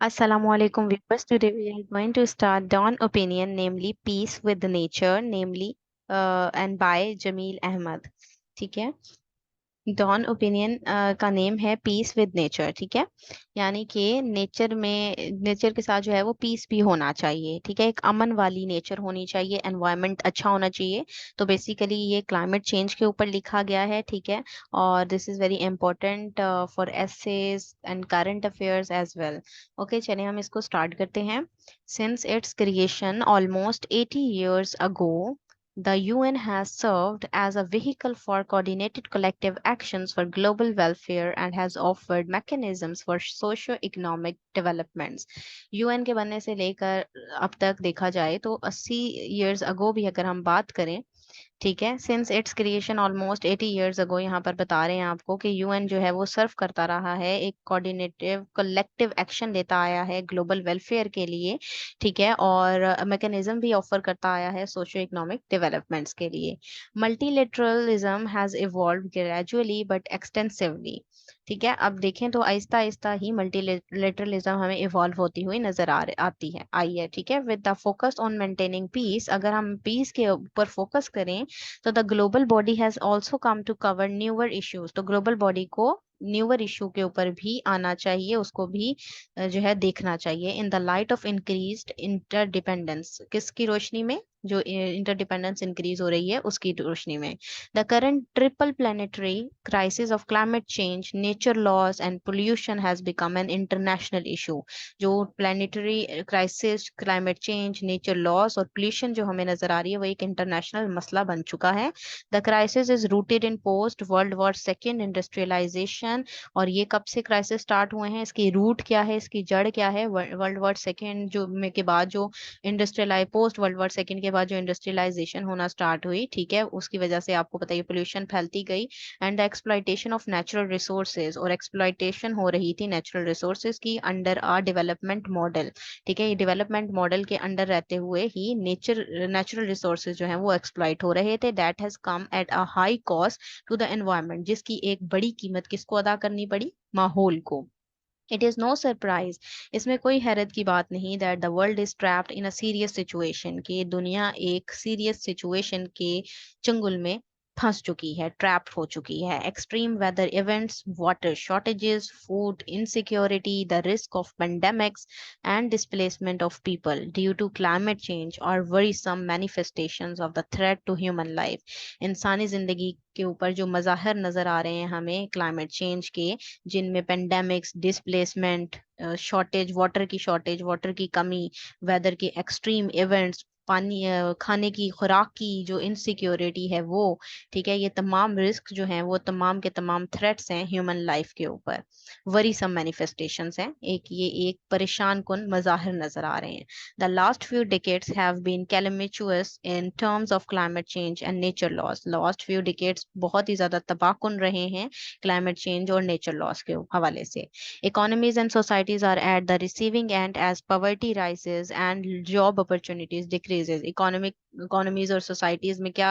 Assalamualaikum viewers. Today we are going to start Dawn Opinion, namely Peace with Nature, namely and by Jameel Ahmad. ठीक है। Don opinion का name है peace with nature. ठीक है। यानी कि nature के साथ जो है वो पीस भी होना चाहिए। ठीक है। एक अमन वाली नेचर होनी चाहिए, एनवायरनमेंट अच्छा होना चाहिए। तो बेसिकली ये क्लाइमेट चेंज के ऊपर लिखा गया है। ठीक है। और this is very important for essays and current affairs as well. Okay, चलिए हम इसको स्टार्ट करते हैं। Since it's creation almost 80 years ago, the UN has served as a vehicle for coordinated collective actions for global welfare and has offered mechanisms for socio-economic developments. UN के बनने से लेकर अब तक देखा जाए तो 80 years ago भी अगर हम बात करें, ठीक है, since it's creation almost 80 years ago, यहाँ पर बता रहे हैं आपको कि यूएन जो है वो सर्व करता रहा है, एक कोऑर्डिनेटिव कलेक्टिव एक्शन लेता आया है ग्लोबल वेलफेयर के लिए। ठीक है। और मैकेनिज्म भी ऑफर करता आया है सोशो इकोनॉमिक डेवलपमेंट्स के लिए। Multilateralism has evolve gradually but extensively. ठीक है। अब देखें तो आहिस्ता आहिस्ता ही मल्टीलेटरलिज्म हमें इवॉल्व होती हुई नजर आती है आई है। ठीक है। With the focus on maintaining peace, अगर हम पीस के ऊपर फोकस करें तो the global body has also come to cover newer issues. तो ग्लोबल बॉडी को न्यूअर इशू के ऊपर भी आना चाहिए, उसको भी जो है देखना चाहिए in the light of increased interdependence. किसकी रोशनी में? जो इंटरडिपेंडेंस इंक्रीज हो रही है उसकी रोशनी में। The current triple planetary crisis of climate change, nature loss and pollution has become an international issue. जो planetary crisis, climate change, nature loss और पोल्यूशन जो हमें नजर आ रही है वो एक इंटरनेशनल मसला बन चुका है। The crisis is rooted in post world war second industrialisation. और ये कब से क्राइसिस स्टार्ट हुए हैं, इसकी रूट क्या है, इसकी जड़ क्या है? वर्ल्ड वॉर सेकेंड जो में के बाद जो industrialise post world war second के बाद जो इंडस्ट्रियलाइजेशन होना स्टार्ट हुई, ठीक है, उसकी वजह से आपको पता है पोल्यूशन फैलती गई and the exploitation of natural resources. और एक्सप्लॉइटेशन हो रही थी नेचुरल रिसोर्सेज की अंडर आ डेवलपमेंट मॉडल। ठीक है। ये डेवलपमेंट मॉडल के अंडर रहते हुए ही नेचुरल रिसोर्सेज जो है वो एक्सप्लॉइट हो रहे थे। That has come at a high cost to the environment, जिसकी एक बड़ी कीमत किसको अदा करनी पड़ी? माहौल को। इट इज नो सरप्राइज, इसमें कोई हैरत की बात नहीं, that the world is trapped in a serious situation, कि दुनिया एक सीरियस सिचुएशन के चंगुल में फंस चुकी है, ट्रैप्ड हो चुकी है। Extreme weather events, water shortages, food insecurity, the risk of pandemics and displacement of people due to climate change और worrisome manifestations of the threat to human life. इंसानी जिंदगी के ऊपर जो मज़ाहिर नजर आ रहे हैं हमें क्लाइमेट चेंज के, जिनमें पेंडेमिक्स, डिस्प्लेसमेंट, शॉर्टेज, वाटर की शॉर्टेज, वाटर की कमी, वेदर के एक्सट्रीम इवेंट्स, पानी, खाने की खुराक की जो इनसिक्योरिटी है वो, ठीक है, ये तमाम रिस्क जो हैं वो तमाम के तमाम थ्रेट्स हैं ह्यूमन लाइफ के ऊपर। वरीसम मैनिफेस्टेशंस हैं, एक परेशान कुन मज़ाहिर नजर आ रहे हैं। The last few decades have been calamitous in terms of climate change and nature loss. Last few decades बहुत ही ज्यादा तबाहकुन रहे हैं क्लाइमेट चेंज और नेचर लॉस के हवाले से। Economies and societies are at the receiving end as poverty rises and job opportunities decreases. Economies और सोसाइटीज में क्या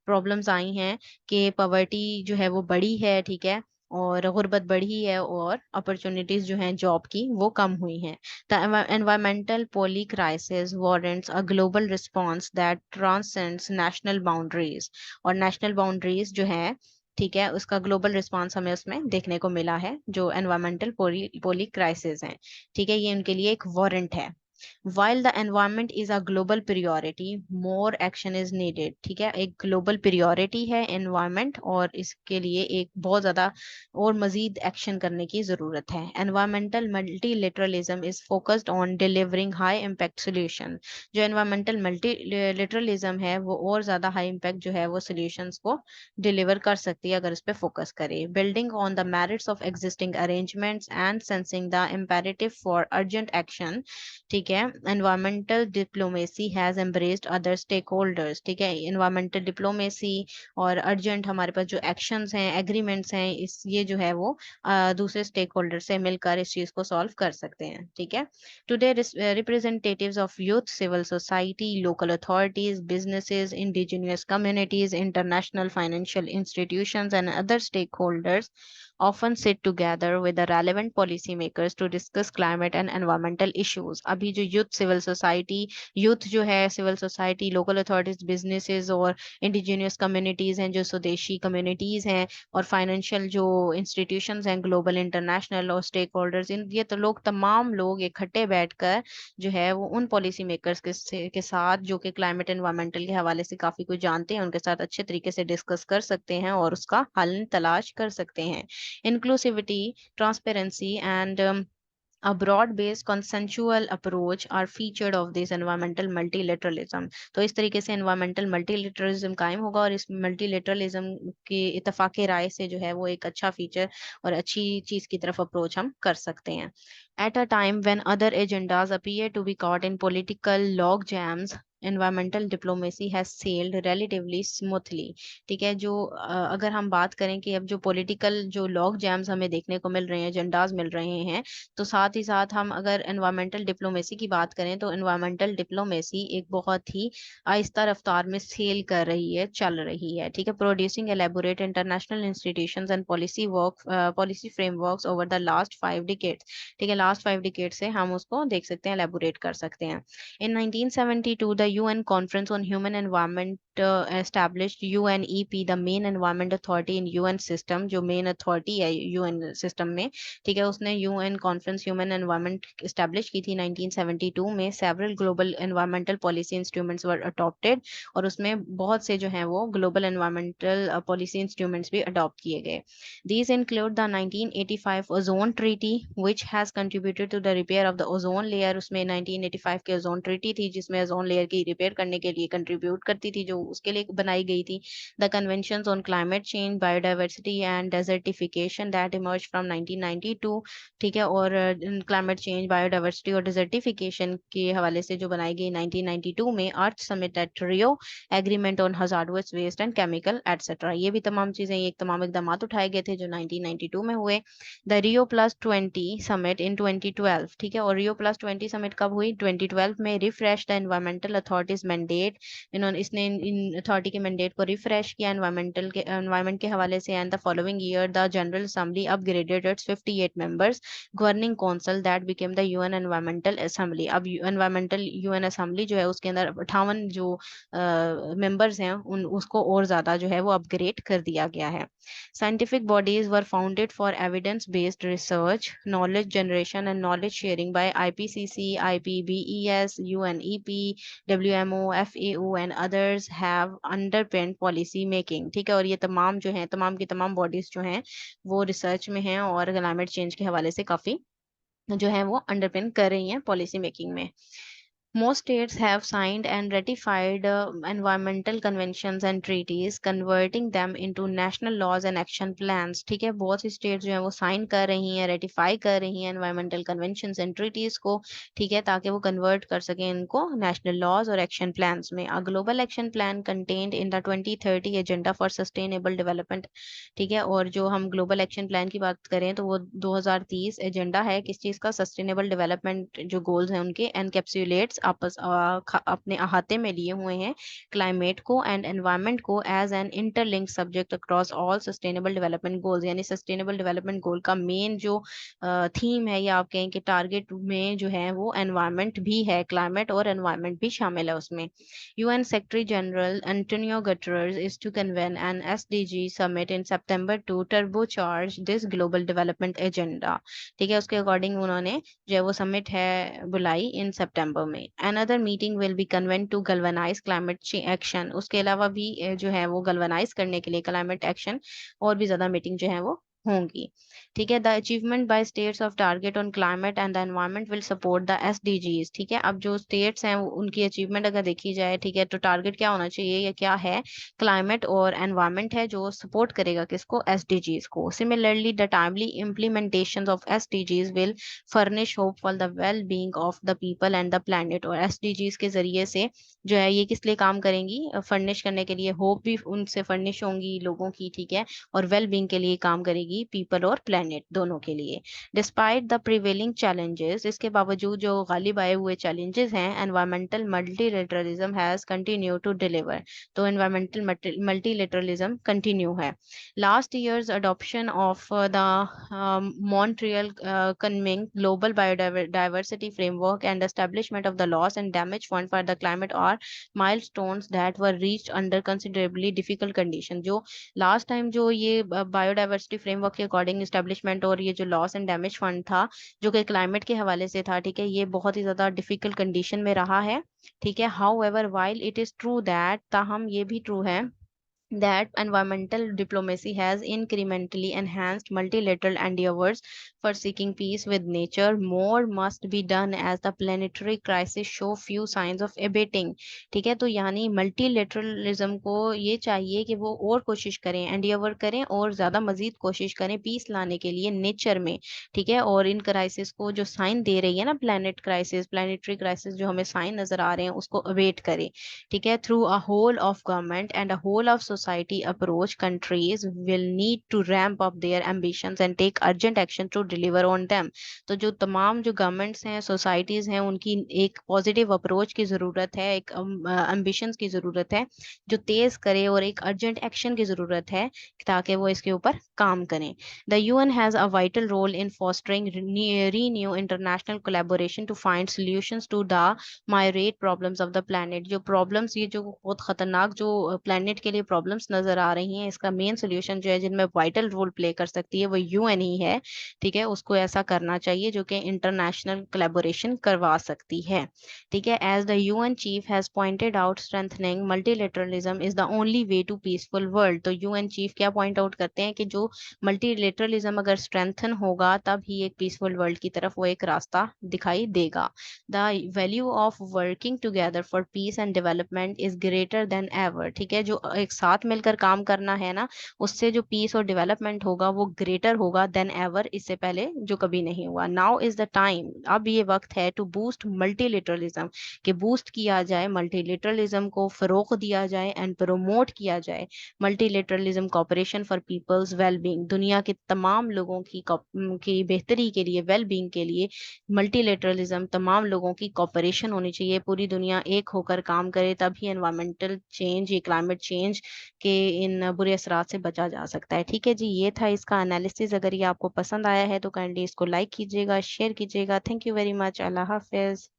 प्रॉब्लम्स आई हैं कि पॉवर्टी जो है वो बढ़ी है, ठीक है, और गुर्बत बढ़ी है और अपॉर्चुनिटीज जो हैं जॉब की वो कम हुई हैं। The environmental polycrisis warrants a global response that transcends national boundaries. और नेशनल बाउंड्रीज जो है, ठीक है, उसका ग्लोबल रिस्पांस हमें उसमें देखने को मिला है। जो एनवायरमेंटल पोली क्राइसिस हैं, ठीक है, ये उनके लिए एक वारंट है। While the environment is a global priority, more action is needed। ठीक है, एक ग्लोबल priority है environment और इसके लिए एक बहुत ज्यादा और मजीद एक्शन करने की जरूरत है। Environmental multilateralism is focused on delivering high impact solution। जो environmental multilateralism है वो और ज्यादा high impact जो है वो solutions को डिलीवर कर सकती है अगर इस पे फोकस करे। Building on the merits of existing arrangements and sensing the imperative for urgent action, ठीक है, environmental diplomacy has embraced other stakeholders. ठीक है, एनवायरमेंटल डिप्लोमेसी और अर्जेंट हमारे पास जो एक्शंस हैं, एग्रीमेंट्स हैं, इस ये जो है वो दूसरे स्टेक होल्डर से मिलकर इस चीज को सॉल्व कर सकते हैं। ठीक है। Today representatives of youth, civil society, local authorities, businesses, indigenous communities, international financial institutions and other stakeholders often sit together with the relevant policymakers to discuss climate and environmental issues. अभी जो youth जो है, civil society, local authorities, businesses और indigenous communities हैं, जो स्वदेशी communities हैं, और फाइनेंशियल जो इंस्टीट्यूशंस हैं, ग्लोबल, इंटरनेशनल और स्टेक होल्डर्स, इन ये तो लोग, तमाम लोग इकट्ठे बैठकर जो है वो उन पॉलिसी मेकर्स के साथ, जो कि क्लाइमेट एनवायरमेंटल के हवाले से काफी कुछ जानते हैं, उनके साथ अच्छे तरीके से डिस्कस कर सकते हैं और उसका हल तलाश कर सकते हैं। Inclusivity, transparency and a broad-based consensual approach are featured of this environmental multilateralism। तो इस तरीके से environmental multilateralism कायम होगा, और इस multilateralism के इत्तेफाक राय से जो है वो एक अच्छा फीचर और अच्छी चीज की तरफ अप्रोच हम कर सकते हैं। At a time when other agendas appear to be caught in political log jams, environmental diplomacy has sailed relatively smoothly। ठीक है, जो अगर हम बात करें कि अब जो पॉलिटिकल जो लॉग जैम्स हमें देखने को मिल रहे हैं, एजेंडाज मिल रहे हैं, तो साथ ही साथ हम अगर एनवायरमेंटल डिप्लोमेसी की बात करें, तो एनवायरमेंटल डिप्लोमेसी एक बहुत ही आहिस्ता रफ्तार में सेल कर रही है, चल रही है। ठीक है, producing elaborate international institutions and policy frameworks over the last 5 decades. ठीक है, लास्ट 5 डिकेड से हम उसको देख सकते हैं, एलेबोरेट कर सकते हैं। इन 1972 the UN conference on human environment established UNEP, the main environment authority in UN system, जो मेन अथॉरिटी है यूएन सिस्टम में। ठीक है, उसने UN conference human environment establish की थी 1972 में। Several global environmental policy instruments were adopted, और उसमें बहुत से जो हैं वो ग्लोबल एनवायरमेंटल पॉलिसी इंस्ट्रूमेंट्स भी अडॉप्ट किए गए। These include the 1985 Ozone Treaty, which has contributed to the repair of the ozone layer। उसमें 1985 के ओजोन ट्रीटी थी, जिसमें ओजोन लेयर की रिपेयर करने के लिए कंट्रीब्यूट करती थी, जो उसके लिए बनाई गई थी। The conventions on climate change, biodiversity and desertification that emerge from 1992। ठीक है, और क्लाइमेट चेंज, बायोडाइवर्सिटी और डेजर्टिफिकेशन के हवाले से जो बनाई गई 1992 में। Earth summit at Rio, agreement on hazardous waste and chemical etcetera. ये भी तमाम चीजें, ये तमाम इकदाम उठाए गए थे जो 1992 में हुए। The Rio plus 20 summit in 2012। ठीक है, और रियो प्लस 20 समिट कब हुई? 2012 में। Refresh the environmental authorities mandate, इसने इन अथॉरिटी के मैंडेट को रिफ्रेश किया एनवायरमेंट के हवाले से। And the following year the general assembly upgraded it's 58 members governing council that became the UN environmental assembly. अब एनवायरमेंटल यूएन असेंबली जो है, उसके अंदर 58 जो मेंबर्स हैं, उन उसको और ज्यादा जो है वो अपग्रेड कर दिया गया है। Scientific bodies were founded for evidence-based research, knowledge generation, and knowledge sharing by IPCC, IPBES, UNEP, WMO, FAO, and others have underpinned policy making। ठीक है, और ये तमाम जो हैं, तमाम की तमाम बॉडीज जो हैं वो रिसर्च में हैं, और क्लाइमेट चेंज के हवाले से काफी जो है वो अंडरपिन कर रही हैं पॉलिसी मेकिंग में। Most states have signed and ratified environmental conventions and treaties, converting them into national laws and action plans। ठीक है, बहुत सी स्टेट्स जो है वो साइन कर रही हैं, रेटिफाई कर रही हैं environmental conventions and treaties को। ठीक है, ताकि वो कन्वर्ट कर सकें इनको नेशनल लॉज और एक्शन प्लान्स में। A global action plan contained in the 2030 agenda for sustainable development. ठीक है, और जो हम ग्लोबल एक्शन प्लान की बात करें, तो वो 2030 एजेंडा है किस चीज़ का? सस्टेनेबल डेवलपमेंट जो गोल्स हैं उनके। एनकैप्सुलेट्स अपने अहाते में लिए हुए हैं क्लाइमेट को एंड एनवायरनमेंट को as an interlink subject across all sustainable development goals. यानी सस्टेनेबल डेवलपमेंट गोल का मेन जो थीम है, या आप कहें कि टारगेट में जो है वो एनवायरनमेंट भी है, क्लाइमेट और एनवायरनमेंट भी शामिल है उसमें। UN secretary general Antonio Guterres is to convene an SDG summit in September to turbocharge this global development agenda. ठीक है, उसके अकॉर्डिंग उन्होंने जो है वो समिट है बुलाई इन सितंबर में। Another meeting will be convened to galvanize climate action। उसके अलावा भी जो है वो गलवनाइज करने के लिए क्लाइमेट एक्शन और भी ज्यादा मीटिंग जो है वो होंगी। ठीक है, the achievement by states of target on climate and the environment will support the SDGs. ठीक है, अब जो स्टेट्स हैं उनकी अचीवमेंट अगर देखी जाए, ठीक है, तो टारगेट क्या होना चाहिए या क्या है? क्लाइमेट और एनवायरनमेंट है, जो सपोर्ट करेगा किसको? एसडीजीज को। Similarly the timely implementation of SDGs will furnish hope for the well being of the people and the planet. और एसडीजीज के जरिए से जो है ये किस लिए काम करेंगी? फर्निश करने के लिए, होप भी उनसे फर्निश होंगी लोगों की। ठीक है, और वेल बीइंग के लिए काम करेगी रहेगी पीपल और प्लेनेट दोनों के लिए। डिस्पाइट द प्रिवेलिंग चैलेंजेस, इसके बावजूद जो गालिब आए हुए चैलेंजेस हैं, environmental multilateralism has continue to deliver. तो एनवायरमेंटल मल्टीलेटरलिज्म कंटिन्यू है। Last year's adoption of the Montreal Convening Global Biodiversity Framework and establishment of the Loss and Damage Fund for the Climate are milestones that were reached under considerably difficult conditions। जो last time जो ये biodiversity framework के according establishment और ये जो loss and damage fund था जो कि क्लाइमेट के हवाले से था, ठीक है, ये बहुत ही ज्यादा डिफिकल्ट कंडीशन में रहा है। ठीक है, however while it is true that, ताहम ये भी ट्रू है that environmental diplomacy has incrementally enhanced multilateral endeavors for seeking peace with nature, more must be done as the planetary crisis show few signs of abating। ठीक है, तो यानी multilateralism को ये चाहिए कि वो और कोशिश करें, एंडियोवर करें और ज्यादा मजीद कोशिश करें पीस लाने के लिए नेचर में। ठीक है, और इन क्राइसिस को जो साइन दे रही है ना, प्लानिट क्राइसिस, प्लानिटरी क्राइसिस जो हमें साइन नजर आ रहे हैं उसको अवेट करे। ठीक है, through a whole of government and a whole of society approach, countries will need to ramp up their ambitions and take urgent action to deliver on them। तो जो तमाम जो गवर्नमेंट्स हैं, सोसाइटीज हैं, उनकी एक पॉजिटिव अप्रोच की जरूरत है, एक एम्बिशंस की जरूरत है जो तेज करे, और एक अर्जेंट एक्शन की जरूरत है ताकि वो इसके ऊपर काम करें। The UN has a vital role in fostering renew international collaboration to find solutions to the myriad problems of the planet. जो प्रॉब्लम्स, ये जो बहुत खतरनाक जो प्लैनेट के लिए प्रॉब्लम्स नजर आ रही हैं, इसका मेन सोल्यूशन जो है जिनमें वाइटल रोल प्ले कर सकती है वो यूएन ही है। ठीक है, उसको ऐसा करना चाहिए जो कि इंटरनेशनल कोलैबोरेशन करवा सकती है। ठीक है, as the UN chief has pointed out, strengthening multilateralism is the only way to peaceful world. तो यूएन चीफ क्या पॉइंट आउट करते हैं कि जो मल्टीलेटरलिज्म अगर स्ट्रेंथन होगा तब ही एक पीसफुल वर्ल्ड की तरफ वो एक रास्ता दिखाई देगा। The value of working together for piece and development is greater than ever. ठीक है, जो एक साथ मिलकर काम करना है ना, उससे जो पीस और डेवलपमेंट होगा वो ग्रेटर होगा देन एवर, इससे पहले जो कभी नहीं हुआ। नाउ इज द टाइम, अब ये वक्त है टू बूस्ट मल्टीलिटरलिज्म, कि बूस्ट किया जाए मल्टीलिटरलिज्म को, फरोग दिया जाए एंड प्रमोट किया जाए मल्टीलिटरलिज्म, कॉपरेशन फॉर पीपल्स वेलबींग, दुनिया के तमाम लोगों की बेहतरी के लिए, वेलबींग के लिए मल्टीलेटरलिज्म, तमाम लोगों की कॉपरेशन होनी चाहिए, पूरी दुनिया एक होकर काम करे, तभी एनवायरमेंटल चेंज, ये क्लाइमेट चेंज के इन बुरे असरात से बचा जा सकता है। ठीक है जी, ये था इसका एनालिसिस। अगर ये आपको पसंद आया है तो काइंडली इसको लाइक कीजिएगा, शेयर कीजिएगा। Thank you very much. Allah Hafiz.